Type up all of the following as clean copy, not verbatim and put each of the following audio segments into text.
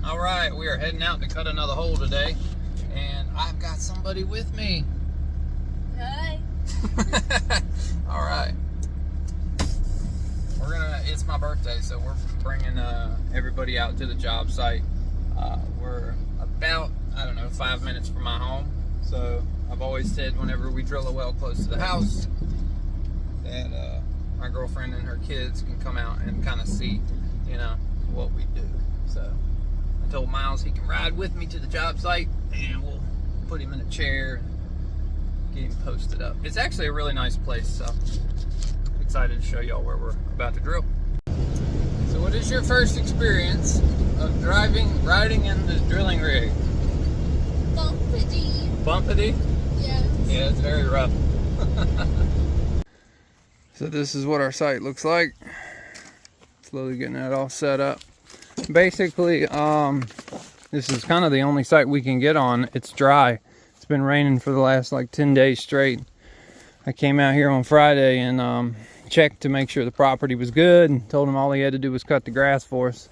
All right, we are heading out to cut another hole today, and I've got somebody with me. Hi. All right. It's my birthday, so we're bringing everybody out to the job site. We're about, 5 minutes from my home. So I've always said whenever we drill a well close to the house that my girlfriend and her kids can come out and kind of see, what we do. So I told Miles he can ride with me to the job site, and we'll put him in a chair and get him posted up. It's actually a really nice place, so excited to show y'all where we're about to drill. So what is your first experience of riding in the drilling rig? Bumpity. Bumpity? Yes. Yeah, it's very rough. So this is what our site looks like. Slowly getting that all set up. Basically, this is kind of the only site we can get on. It's dry. It's been raining for the last 10 days straight. I came out here on Friday and checked to make sure the property was good, and told him all he had to do was cut the grass for us,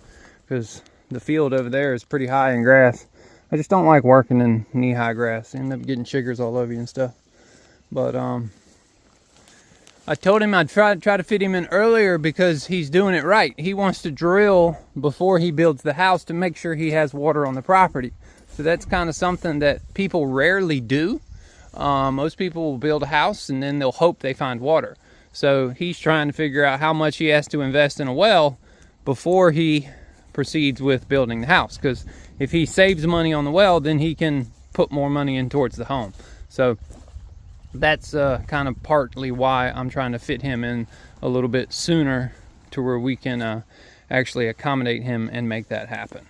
because the field over there is pretty high in grass. I just don't like working in knee-high grass. I end up getting chiggers all over you and stuff. But I told him I'd try to fit him in earlier because he's doing it right. He wants to drill before he builds the house to make sure he has water on the property. So that's kind of something that people rarely do. Most people will build a house and then they'll hope they find water. So he's trying to figure out how much he has to invest in a well before he proceeds with building the house. Because if he saves money on the well, then he can put more money in towards the home. So that's kind of partly why I'm trying to fit him in a little bit sooner to where we can actually accommodate him and make that happen.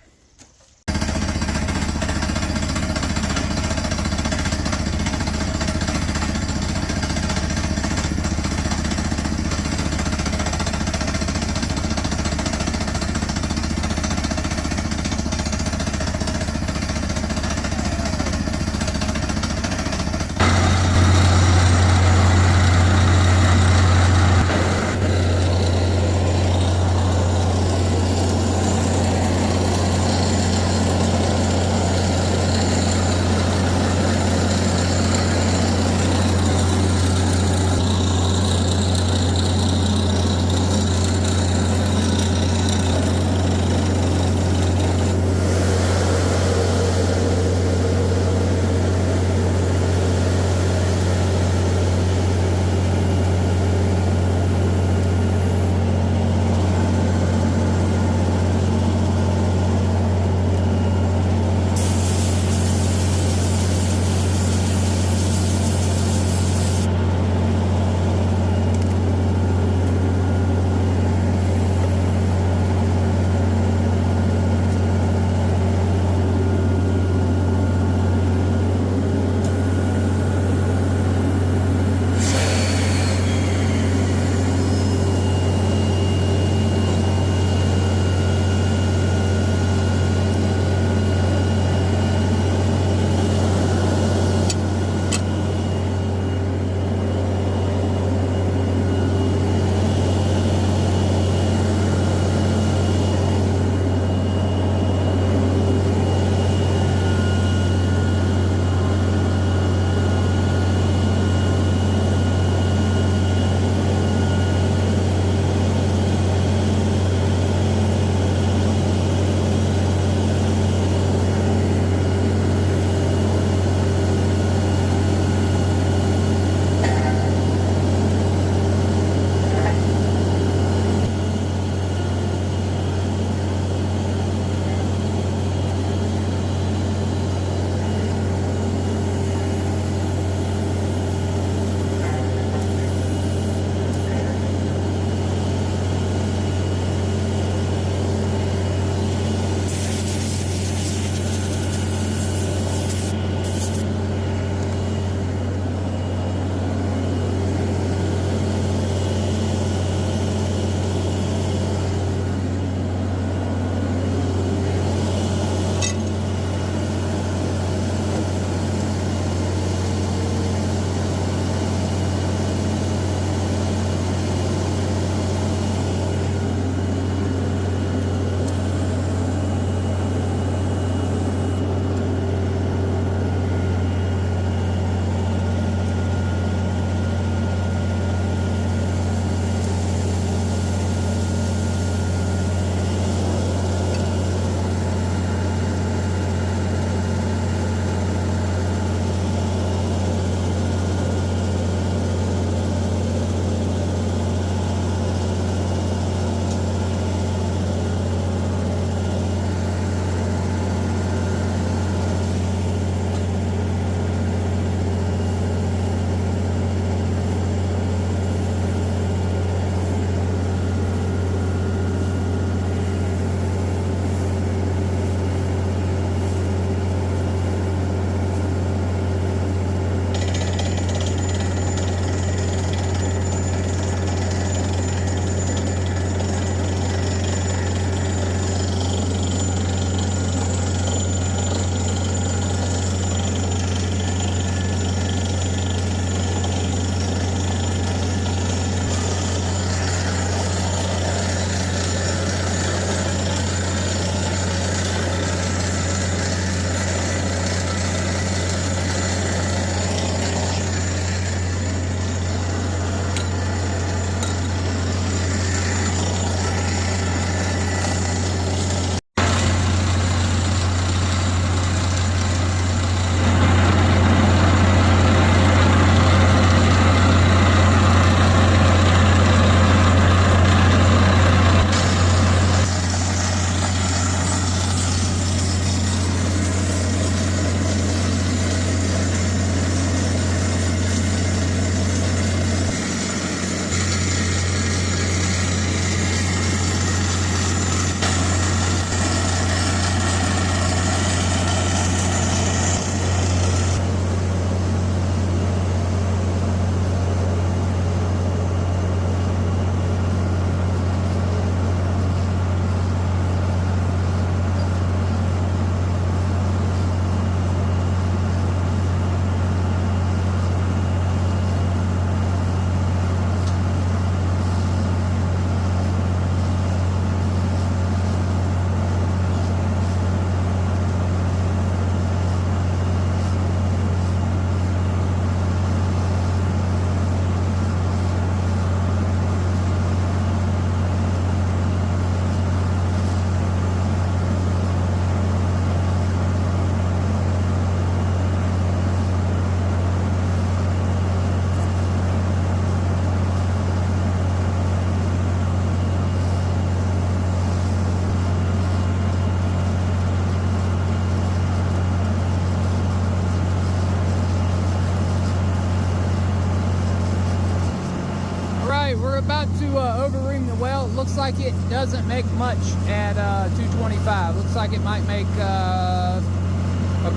over-ream the well. It looks like it doesn't make much at 225. Looks like it might make a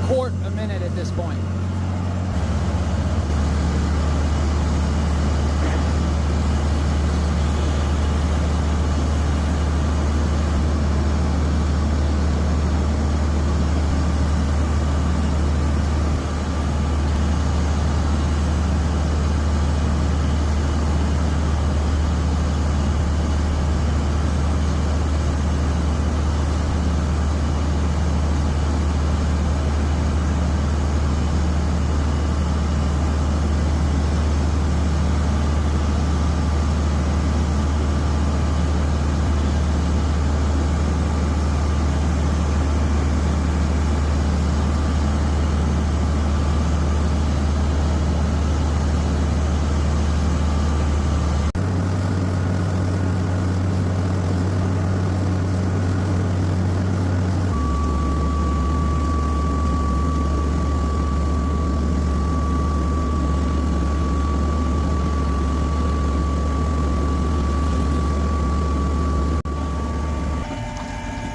quart a minute at this point.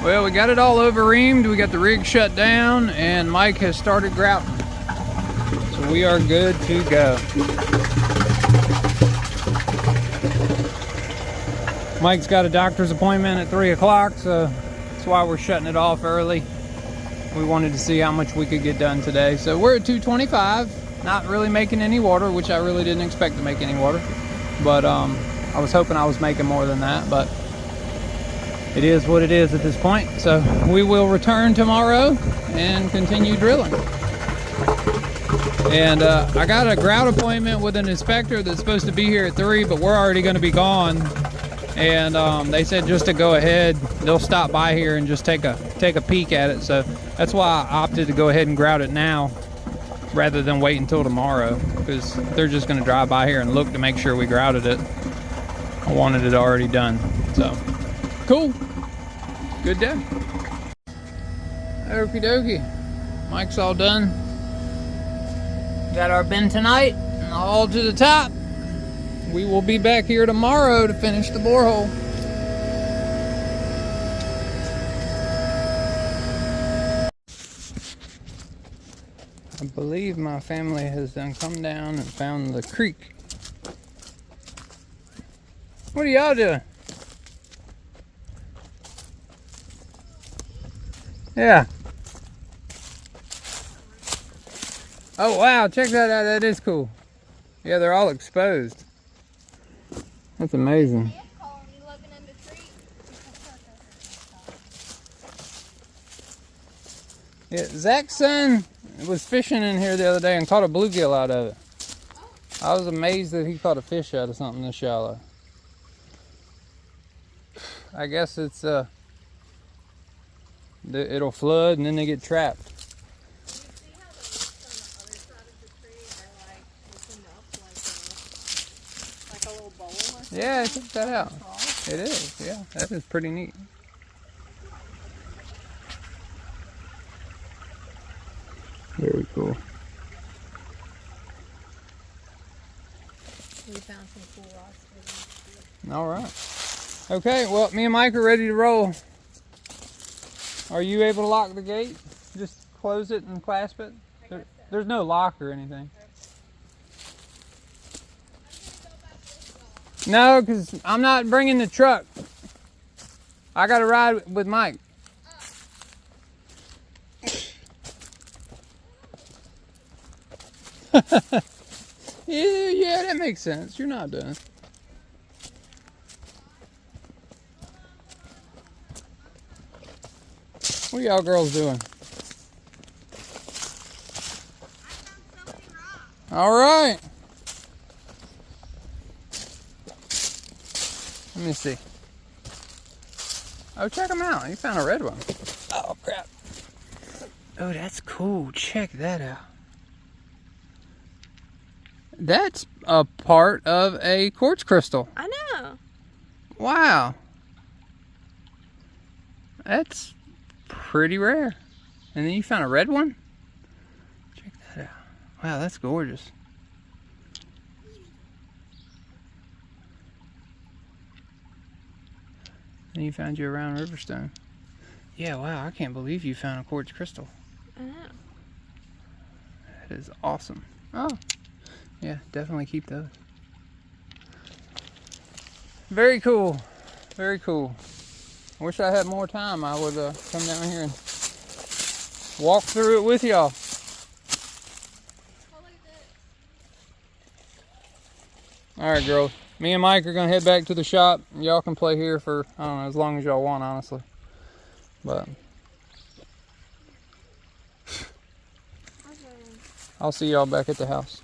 Well, we got it all over-reamed, we got the rig shut down, and Mike has started grouting. So we are good to go. Mike's got a doctor's appointment at 3 o'clock, so that's why we're shutting it off early. We wanted to see how much we could get done today. So we're at 225, not really making any water, which I really didn't expect to make any water. But I was hoping I was making more than that, but it is what it is at this point. So we will return tomorrow and continue drilling. And I got a grout appointment with an inspector that's supposed to be here at 3, but we're already going to be gone. And they said just to go ahead, they'll stop by here and just take a peek at it. So that's why I opted to go ahead and grout it now rather than wait until tomorrow, because they're just going to drive by here and look to make sure we grouted it. I wanted it already done. So cool. Good day. Okie dokie. Mike's all done. Got our bentonite all to the top. We will be back here tomorrow to finish the borehole. I believe my family has done come down and found the creek. What are y'all doing? Yeah. Oh wow, check that out, that is cool. Yeah, they're all exposed. That's amazing. Yeah, Zach's son was fishing in here the other day and caught a bluegill out of it. I was amazed that he caught a fish out of something this shallow. I guess it's it'll flood and then they get trapped. Yeah, check that out. It is, yeah. That is pretty neat. Very cool. We found some cool rocks for them. All right. Okay, well, me and Mike are ready to roll. Are you able to lock the gate? Just close it and clasp it? There's no lock or anything. No, because I'm not bringing the truck. I got to ride with Mike. Yeah, that makes sense. You're not done. What are y'all girls doing? All right. Let me see. Oh, check them out. You found a red one. Oh, crap. Oh, that's cool. Check that out. That's a part of a quartz crystal. I know. Wow. That's pretty rare. And then you found a red one? Check that out. Wow, that's gorgeous. And you found your round riverstone. Yeah, wow, I can't believe you found a quartz crystal. I know. That is awesome. Oh, yeah, definitely keep those. Very cool. Very cool. I wish I had more time. I would come down here and walk through it with y'all. Alright, girls. Me and Mike are going to head back to the shop. Y'all can play here for, I don't know, as long as y'all want, honestly. But I'll see y'all back at the house.